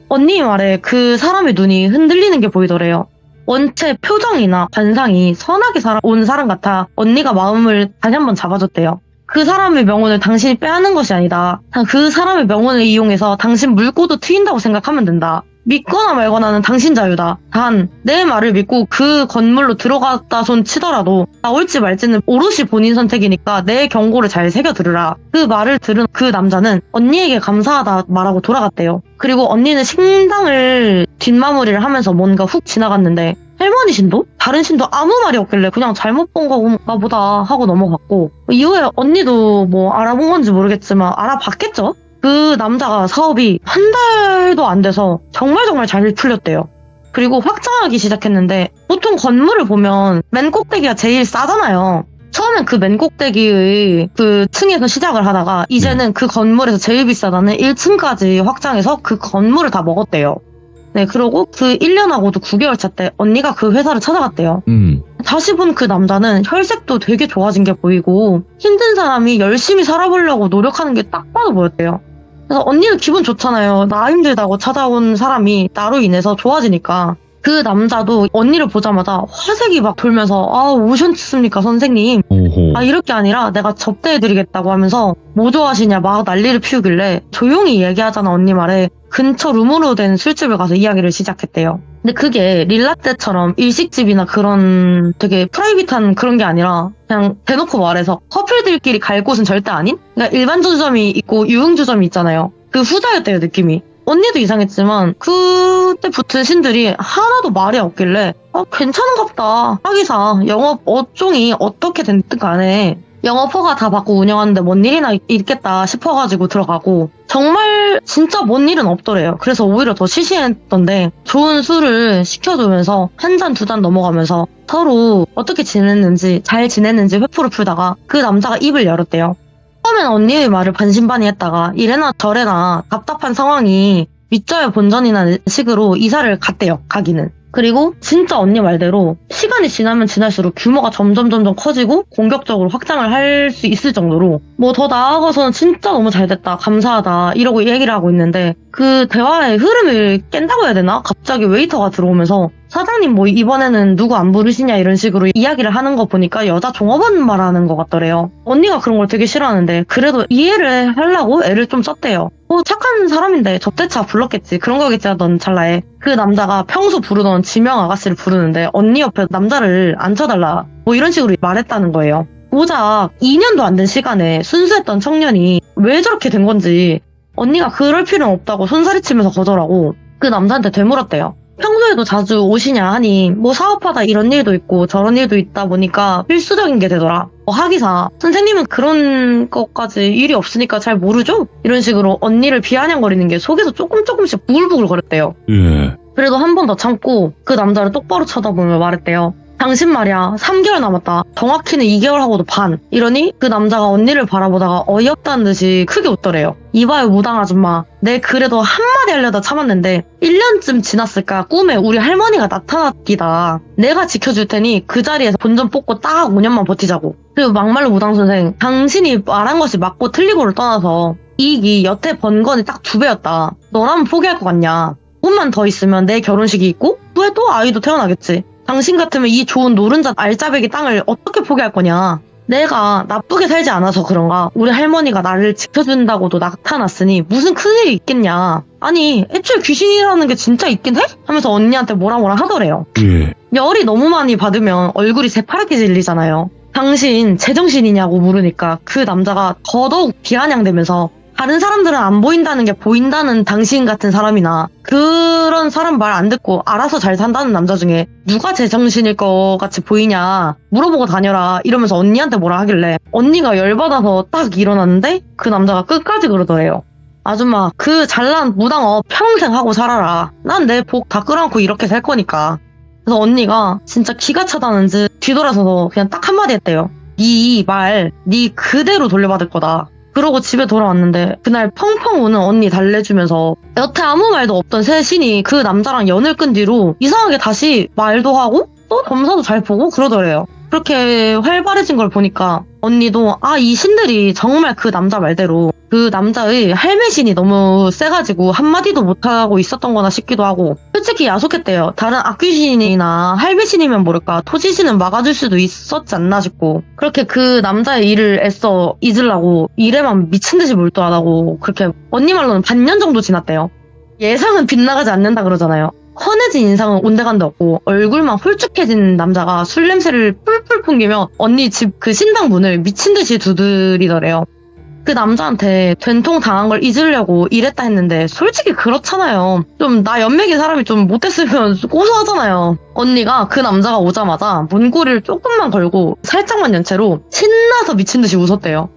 언니 말에 그 사람의 눈이 흔들리는 게 보이더래요. 원체 표정이나 관상이 선하게 온 사람 같아 언니가 마음을 다시 한번 잡아줬대요. 그 사람의 명운을 당신이 빼앗는 것이 아니다. 그 사람의 명운을 이용해서 당신 물꼬도 트인다고 생각하면 된다. 믿거나 말거나는 당신 자유다. 단 내 말을 믿고 그 건물로 들어갔다 손 치더라도 나올지 말지는 오롯이 본인 선택이니까 내 경고를 잘 새겨 들으라. 그 말을 들은 그 남자는 언니에게 감사하다 말하고 돌아갔대요. 그리고 언니는 식당을 뒷마무리를 하면서 뭔가 훅 지나갔는데 할머니 신도? 다른 신도 아무 말이 없길래 그냥 잘못 본 건가 보다 하고 넘어갔고 이후에 언니도 뭐 알아본 건지 모르겠지만 알아봤겠죠? 그 남자가 사업이 한 달도 안 돼서 정말 잘 풀렸대요. 그리고 확장하기 시작했는데 보통 건물을 보면 맨 꼭대기가 제일 싸잖아요. 처음엔 그 맨 꼭대기의 그 층에서 시작을 하다가 이제는 그 건물에서 제일 비싸다는 1층까지 확장해서 그 건물을 다 먹었대요. 네, 그러고 그 1년하고도 9개월 차 때 언니가 그 회사를 찾아갔대요. 다시 본 그 남자는 혈색도 되게 좋아진 게 보이고 힘든 사람이 열심히 살아보려고 노력하는 게 딱 봐도 보였대요. 그래서 언니는 기분 좋잖아요. 나 힘들다고 찾아온 사람이 나로 인해서 좋아지니까. 그 남자도 언니를 보자마자 화색이 막 돌면서 아 오셨습니까 선생님.
오호.
아 이럴 게 아니라 내가 접대해드리겠다고 하면서 뭐 좋아하시냐 막 난리를 피우길래 조용히 얘기하잖아 언니 말에 근처 룸으로 된 술집을 가서 이야기를 시작했대요. 근데 그게 릴라떼처럼 일식집이나 그런 되게 프라이빗한 그런 게 아니라 그냥 대놓고 말해서 커플들끼리 갈 곳은 절대 아닌? 그러니까 일반 주점이 있고 유흥주점이 있잖아요. 그 후자였대요 느낌이. 언니도 이상했지만 그때 붙은 신들이 하나도 말이 없길래 괜찮은갑다. 하기사 영업 업종이 어떻게 됐든 간에 영업허가 다 받고 운영하는데 뭔 일이나 있겠다 싶어가지고 들어가고 정말 진짜 뭔 일은 없더래요. 그래서 오히려 더 시시했던데 좋은 술을 시켜주면서 한 잔 두 잔 넘어가면서 서로 어떻게 지냈는지 잘 지냈는지 회포를 풀다가 그 남자가 입을 열었대요. 처음엔 언니의 말을 반신반의했다가 이래나 저래나 답답한 상황이 윗저의 본전이라는 식으로 이사를 갔대요. 가기는. 그리고 진짜 언니 말대로 시간이 지나면 지날수록 규모가 점점 커지고 공격적으로 확장을 할 수 있을 정도로 뭐 더 나아가서는 진짜 너무 잘 됐다, 감사하다 이러고 얘기를 하고 있는데 그 대화의 흐름을 깬다고 해야 되나? 갑자기 웨이터가 들어오면서 사장님 뭐 이번에는 누구 안 부르시냐 이런 식으로 이야기를 하는 거 보니까 여자 종업원 말하는 것 같더래요. 언니가 그런 걸 되게 싫어하는데 그래도 이해를 하려고 애를 좀 썼대요. 착한 사람인데 접대차 불렀겠지, 그런 거겠지 하던 찰나에 그 남자가 평소 부르던 지명 아가씨를 부르는데 언니 옆에 남자를 앉혀달라 뭐 이런 식으로 말했다는 거예요. 고작 2년도 안 된 시간에 순수했던 청년이 왜 저렇게 된 건지 언니가 그럴 필요는 없다고 손사리치면서 거절하고 그 남자한테 되물었대요. 평소에도 자주 오시냐 하니 뭐 사업하다 이런 일도 있고 저런 일도 있다 보니까 필수적인 게 되더라. 하기사 선생님은 그런 것까지 일이 없으니까 잘 모르죠? 이런 식으로 언니를 비아냥거리는 게 속에서 조금씩 부글부글 거렸대요.
예.
그래도 한 번 더 참고 그 남자를 똑바로 쳐다보며 말했대요. 당신 말이야 3개월 남았다. 정확히는 2개월 하고도 반. 이러니 그 남자가 언니를 바라보다가 어이없다는 듯이 크게 웃더래요. 이봐요 무당 아줌마. 내 그래도 한마디 하려다 참았는데 1년쯤 지났을까 꿈에 우리 할머니가 나타났기다. 내가 지켜줄 테니 그 자리에서 본전 뽑고 딱 5년만 버티자고. 그리고 막말로 무당 선생, 당신이 말한 것이 맞고 틀리고를 떠나서 이익이 여태 번 건이 딱 2배였다. 너라면 포기할 것 같냐. 조금만 더 있으면 내 결혼식이 있고 후에 또 아이도 태어나겠지. 당신 같으면 이 좋은 노른자 알짜배기 땅을 어떻게 포기할 거냐. 내가 나쁘게 살지 않아서 그런가 우리 할머니가 나를 지켜준다고도 나타났으니 무슨 큰일이 있겠냐. 아니 애초에 귀신이라는 게 진짜 있긴 해? 하면서 언니한테 뭐라 하더래요.
예.
열이 너무 많이 받으면 얼굴이 새파랗게 질리잖아요. 당신 제정신이냐고 물으니까 그 남자가 더더욱 비아냥대면서 다른 사람들은 안 보인다는 게 보인다는 당신 같은 사람이나 그런 사람 말 안 듣고 알아서 잘 산다는 남자 중에 누가 제정신일 것 같이 보이냐 물어보고 다녀라 이러면서 언니한테 뭐라 하길래 언니가 열받아서 딱 일어났는데 그 남자가 끝까지 그러더래요. 아줌마 그 잘난 무당업 평생 하고 살아라. 난 내 복 다 끌어안고 이렇게 살 거니까. 그래서 언니가 진짜 기가 차다는지 뒤돌아서서 그냥 딱 한마디 했대요. 네 말 네 그대로 돌려받을 거다. 그러고 집에 돌아왔는데 그날 펑펑 우는 언니 달래주면서 여태 아무 말도 없던 새 신이 그 남자랑 연을 끈 뒤로 이상하게 다시 말도 하고 또 점사도 잘 보고 그러더래요. 그렇게 활발해진 걸 보니까 언니도 이 신들이 정말 그 남자 말대로 그 남자의 할매신이 너무 세가지고 한마디도 못하고 있었던 거나 싶기도 하고 솔직히 야속했대요. 다른 악귀신이나 할매신이면 모를까 토지신은 막아줄 수도 있었지 않나 싶고 그렇게 그 남자의 일을 애써 잊으려고 일에만 미친듯이 몰두하다고 그렇게 언니 말로는 반년 정도 지났대요. 예상은 빗나가지 않는다 그러잖아요. 헌해진 인상은 온데간데 없고 얼굴만 홀쭉해진 남자가 술 냄새를 풀풀 풍기며 언니 집 그 신당 문을 미친듯이 두드리더래요. 그 남자한테 된통 당한 걸 잊으려고 이랬다 했는데 솔직히 그렇잖아요. 좀 나 연맥인 사람이 좀 못했으면 고소하잖아요. 언니가 그 남자가 오자마자 문고리를 조금만 걸고 살짝만 연 채로 신나서 미친듯이 웃었대요.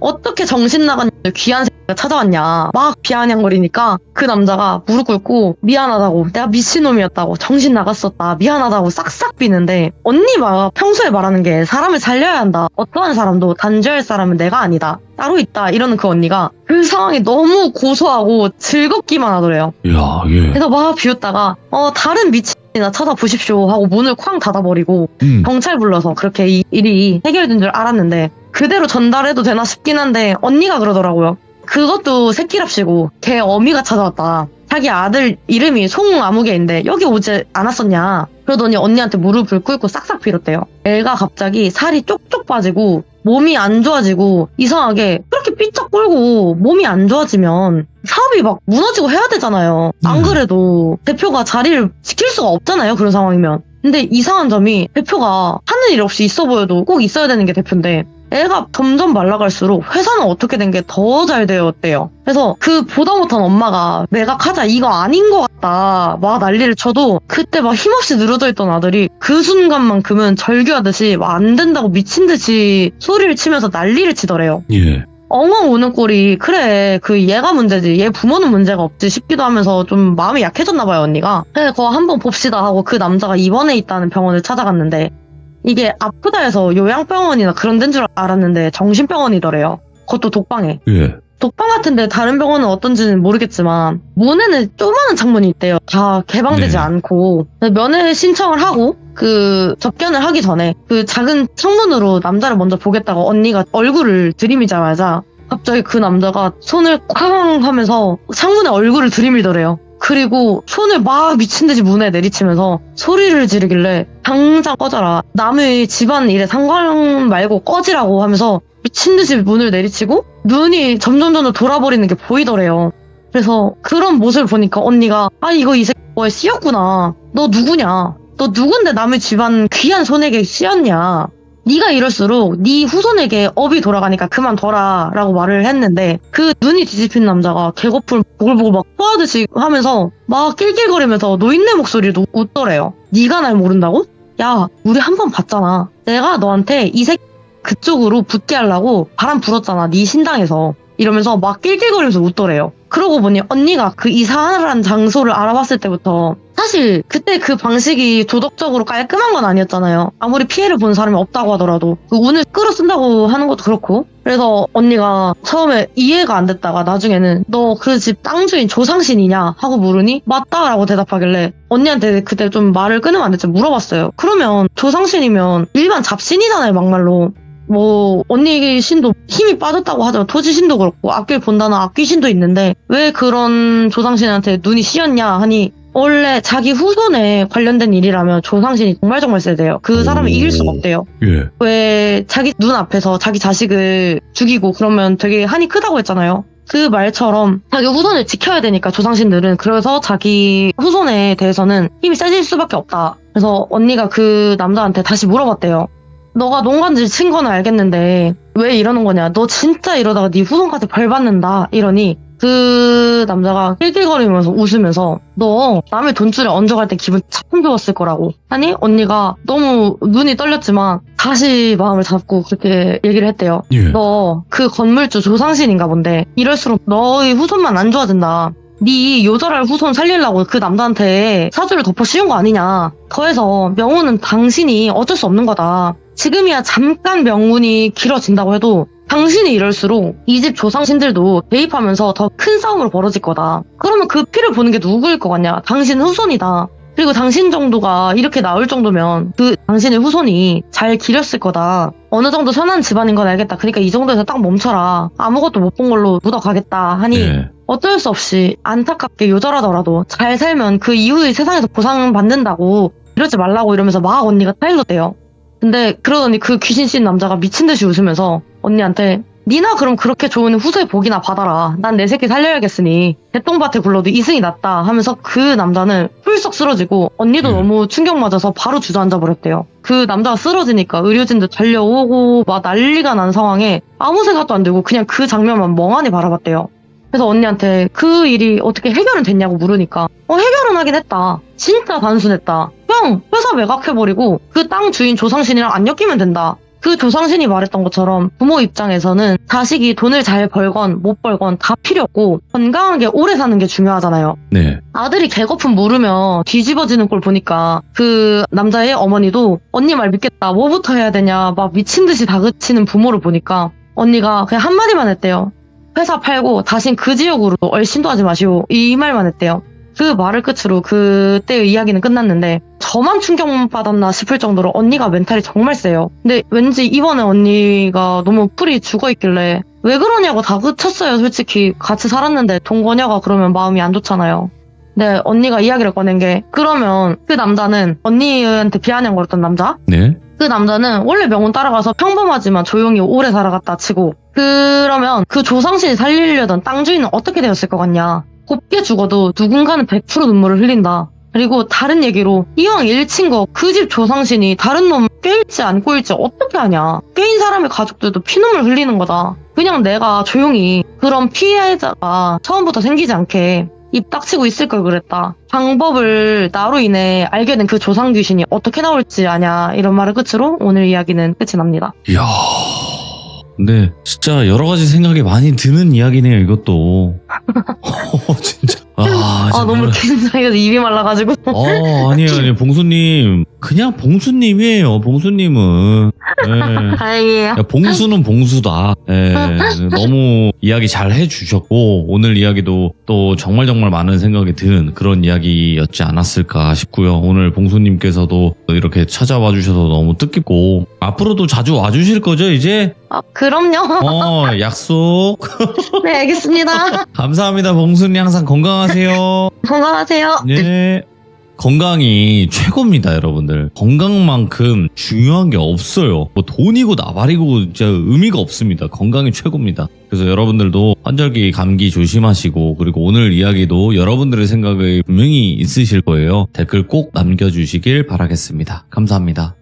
어떻게 정신 나간 귀한 새끼가 찾아왔냐 막 비아냥거리니까 그 남자가 무릎 꿇고 미안하다고 내가 미친놈이었다고 정신 나갔었다 미안하다고 싹싹 비는데 언니가 평소에 말하는 게 사람을 살려야 한다 어떠한 사람도 단죄할 사람은 내가 아니다 따로 있다 이러는 그 언니가 그 상황이 너무 고소하고 즐겁기만 하더래요.
야, 예.
그래서 막 비웃다가 다른 미친이나 찾아보십시오 하고 문을 쾅 닫아버리고 경찰 불러서 그렇게 이 일이 해결된 줄 알았는데 그대로 전달해도 되나 싶긴 한데 언니가 그러더라고요. 그것도 새끼랍시고 걔 어미가 찾아왔다. 자기 아들 이름이 송아무개인데 여기 오지 않았었냐. 그러더니 언니한테 무릎을 꿇고 싹싹 빌었대요. 애가 갑자기 살이 쪽쪽 빠지고 몸이 안 좋아지고 이상하게 그렇게 삐쩍 꼴고 몸이 안 좋아지면 사업이 막 무너지고 해야 되잖아요. 안 그래도 대표가 자리를 지킬 수가 없잖아요. 그런 상황이면. 근데 이상한 점이 대표가 하는 일 없이 있어 보여도 꼭 있어야 되는 게 대표인데 애가 점점 말라갈수록 회사는 어떻게 된 게 더 잘 되었대요. 그래서 그 보다 못한 엄마가 매각하자 이거 아닌 것 같다 막 난리를 쳐도 그때 막 힘없이 늘어져 있던 아들이 그 순간만큼은 절규하듯이 막 안 된다고 미친듯이 소리를 치면서 난리를 치더래요.
예.
엉엉 우는 꼴이 그래 그 얘가 문제지 얘 부모는 문제가 없지 싶기도 하면서 좀 마음이 약해졌나 봐요 언니가. 그래 그거 한번 봅시다 하고 그 남자가 입원해 있다는 병원을 찾아갔는데 이게 아프다 해서 요양병원이나 그런 데인 줄 알았는데 정신병원이더래요. 그것도 독방에.
예.
독방 같은데 다른 병원은 어떤지는 모르겠지만 문에는 조그마한 창문이 있대요. 다 개방되지
네.
않고 면회 신청을 하고 그 접견을 하기 전에 그 작은 창문으로 남자를 먼저 보겠다고 언니가 얼굴을 들이미자마자 갑자기 그 남자가 손을 쾅 하면서 창문에 얼굴을 들이밀더래요. 그리고 손을 막 미친듯이 문에 내리치면서 소리를 지르길래 당장 꺼져라. 남의 집안 일에 상관 말고 꺼지라고 하면서 미친듯이 문을 내리치고 눈이 점점 돌아버리는 게 보이더래요. 그래서 그런 모습을 보니까 언니가 이거 이 새끼 뭐에 씌었구나. 너 누구냐? 너 누군데 남의 집안 귀한 손에게 씌었냐? 네가 이럴수록 네 후손에게 업이 돌아가니까 그만둬라 라고 말을 했는데 그 눈이 뒤집힌 남자가 개거품 보글보글 막 토하듯이 하면서 막 낄낄거리면서 노인네 목소리로 웃더래요. 네가 날 모른다고? 야, 우리 한 번 봤잖아. 내가 너한테 이 새끼 그쪽으로 붙게 하려고 바람 불었잖아. 네 신당에서. 이러면서 막 낄낄거리면서 웃더래요. 그러고 보니 언니가 그 이사한 장소를 알아봤을 때부터 사실 그때 그 방식이 도덕적으로 깔끔한 건 아니었잖아요. 아무리 피해를 본 사람이 없다고 하더라도 그 운을 끌어쓴다고 하는 것도 그렇고. 그래서 언니가 처음에 이해가 안 됐다가 나중에는 너 그 집 땅 주인 조상신이냐 하고 물으니 맞다라고 대답하길래 언니한테 그때 좀 말을 끊으면 안 됐지 물어봤어요. 그러면 조상신이면 일반 잡신이잖아요, 막말로. 뭐 언니 신도 힘이 빠졌다고 하지만 토지 신도 그렇고 악귀를 본다는 악귀 신도 있는데 왜 그런 조상신한테 눈이 씌었냐 하니 원래 자기 후손에 관련된 일이라면 조상신이 정말 세대요. 그 사람을 이길 수가 없대요.
예.
왜 자기 눈 앞에서 자기 자식을 죽이고 그러면 되게 한이 크다고 했잖아요. 그 말처럼 자기 후손을 지켜야 되니까 조상신들은 그래서 자기 후손에 대해서는 힘이 세질 수밖에 없다. 그래서 언니가 그 남자한테 다시 물어봤대요. 너가 농간질 친 건 알겠는데 왜 이러는 거냐? 너 진짜 이러다가 네 후손한테 벌 받는다. 이러니 그 남자가 낄낄거리면서 웃으면서 너 남의 돈줄에 얹어갈 때 기분 참 좋았을 거라고 하니 언니가 너무 눈이 떨렸지만 다시 마음을 잡고 그렇게 얘기를 했대요.
예.
너 그 건물주 조상신인가 본데 이럴수록 너의 후손만 안 좋아진다. 네 요절할 후손 살리려고 그 남자한테 사주를 덮어 씌운 거 아니냐. 더해서 명운은 당신이 어쩔 수 없는 거다. 지금이야 잠깐 명운이 길어진다고 해도 당신이 이럴수록 이 집 조상신들도 개입하면서 더 큰 싸움으로 벌어질 거다. 그러면 그 피를 보는 게 누구일 것 같냐? 당신은 후손이다. 그리고 당신 정도가 이렇게 나올 정도면 그 당신의 후손이 잘 기렸을 거다. 어느 정도 선한 집안인 건 알겠다. 그러니까 이 정도에서 딱 멈춰라. 아무것도 못 본 걸로 묻어가겠다 하니
예.
어쩔 수 없이 안타깝게 요절하더라도 잘 살면 그 이후의 세상에서 보상받는다고 이러지 말라고 이러면서 막 언니가 타일렀대요. 근데 그러더니 그 귀신 씬 남자가 미친듯이 웃으면서 언니한테 니나 그럼 그렇게 좋은 후손의 복이나 받아라. 난 내 새끼 살려야겠으니 대똥밭에 굴러도 이승이 낫다 하면서 그 남자는 훌썩 쓰러지고 언니도 너무 충격맞아서 바로 주저앉아 버렸대요. 그 남자가 쓰러지니까 의료진도 달려오고 막 난리가 난 상황에 아무 생각도 안 들고 그냥 그 장면만 멍하니 바라봤대요. 그래서 언니한테 그 일이 어떻게 해결은 됐냐고 물으니까 해결은 하긴 했다. 진짜 단순했다. 그냥 회사 매각해버리고 그 땅 주인 조상신이랑 안 엮이면 된다. 그 조상신이 말했던 것처럼 부모 입장에서는 자식이 돈을 잘 벌건 못 벌건 다 필요 없고 건강하게 오래 사는 게 중요하잖아요.
네.
아들이 개거품 물으며 뒤집어지는 걸 보니까 그 남자의 어머니도 언니 말 믿겠다. 뭐부터 해야 되냐 막 미친듯이 다그치는 부모를 보니까 언니가 그냥 한마디만 했대요. 회사 팔고 다신 그 지역으로 얼씬도 하지 마시오. 이 말만 했대요. 그 말을 끝으로 그때의 이야기는 끝났는데 저만 충격받았나 싶을 정도로 언니가 멘탈이 정말 세요. 근데 왠지 이번에 언니가 너무 풀이 죽어있길래 왜 그러냐고 다그쳤어요. 솔직히 같이 살았는데 동거녀가 그러면 마음이 안 좋잖아요. 근데 언니가 이야기를 꺼낸 게 그러면 그 남자는 언니한테 비아냥거렸던 남자?
네.
그 남자는 원래 명운 따라가서 평범하지만 조용히 오래 살아갔다 치고 그러면 그 조상신이 살리려던 땅 주인은 어떻게 되었을 것 같냐. 곱게 죽어도 누군가는 100% 눈물을 흘린다. 그리고 다른 얘기로 이왕 일친 거 그 집 조상신이 다른 놈 꿰일지 안 꿰일지 어떻게 하냐. 꿰인 사람의 가족들도 피눈물 흘리는 거다. 그냥 내가 조용히 그런 피해자가 처음부터 생기지 않게 입 닥치고 있을 걸 그랬다. 방법을 나로 인해 알게 된 그 조상 귀신이 어떻게 나올지 아냐. 이런 말을 끝으로 오늘 이야기는 끝이 납니다.
이야. 근데 진짜 여러 가지 생각이 많이 드는 이야기네요, 이것도. 진짜.
너무 긴장해서 입이 말라가지고.
아니에요. 봉수님. 그냥 봉수님이에요, 봉수님은. 예.
다행이에요.
야, 봉수는 봉수다. 예, 너무 이야기 잘 해주셨고 오늘 이야기도 또 정말 많은 생각이 든 그런 이야기였지 않았을까 싶고요. 오늘 봉수님께서도 이렇게 찾아와 주셔서 너무 뜻깊고 앞으로도 자주 와주실 거죠 이제?
그럼요.
약속.
네, 알겠습니다.
감사합니다. 봉수님 항상 건강하세요.
건강하세요.
네. 건강이 최고입니다, 여러분들. 건강만큼 중요한 게 없어요. 뭐 돈이고 나발이고 진짜 의미가 없습니다. 건강이 최고입니다. 그래서 여러분들도 환절기 감기 조심하시고 그리고 오늘 이야기도 여러분들의 생각이 분명히 있으실 거예요. 댓글 꼭 남겨주시길 바라겠습니다. 감사합니다.